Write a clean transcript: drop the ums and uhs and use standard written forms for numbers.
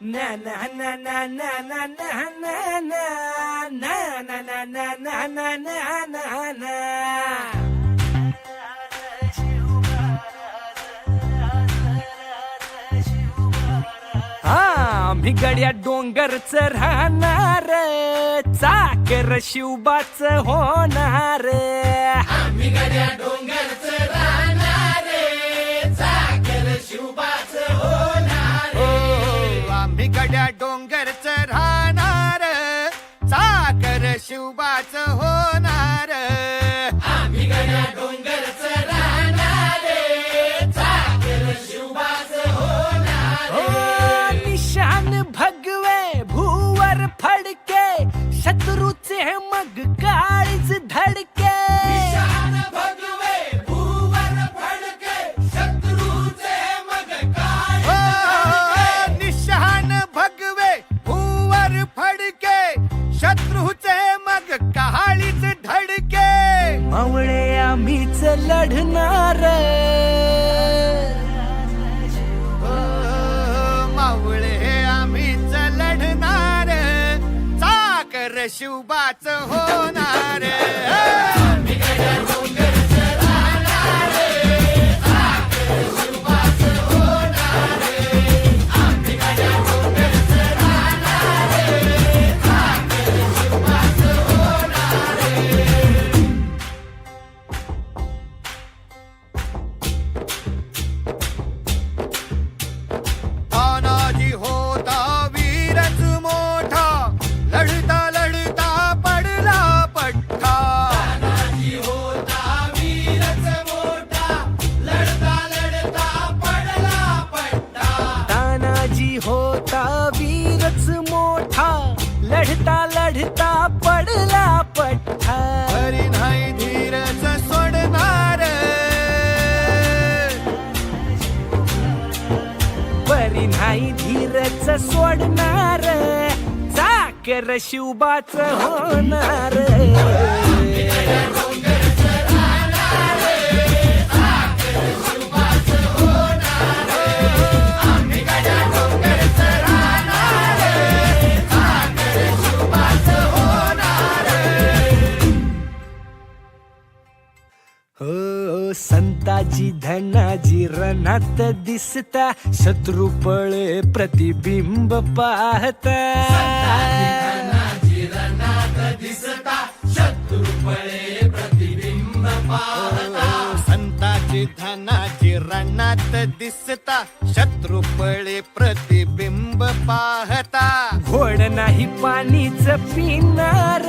na na na na na na na na na na na na na na na na na. आम्ही गड्या डोंगरच राहणार, चाकर शिवबाच होणार. आम्ही गड्या डोंगरच राहणार, चाकर शिवबाच होणार. आम्ही गड्या डोंगरच राहणार, चाकर शिवबाच होणार. आम्ही गड्या डोंगरच राहणार, चाकर शिवबाच होणार. निशान भगवे भूवर फडके, शत्रूचे मग काळीच धडके. निशान भगवे भूवर फडके, शत्रूचे मग काळीच. निशान भगवे भूवर फडके, शत्रूचे मग कहाळीच धडके. मावळे आम्हीच लढणार, मावळे आम्हीच लढणार, चाकर शिवबाच होणार. तानाजी होता वीरच मोठा, लढता लढता पडला पठ्ठा. तानाजी होता वीरच मोठा, लढता लढता पडला पट्टा. तानाजी होता वीरच मोठा, लढता लढता पडला पट्टा. हरी नाही धीरच सोडणार, परी नाही धीरच सोडणार, चाकर शिवबाच होणार. हो संताजी धनाजी रणात दिसता, शत्रू पळे प्रतिबिंब पाहता. संताची धनाची रणात दिसता, शत्रू पळे प्रतिबिंब पाहता. घोड नाही पाणीच पिणार,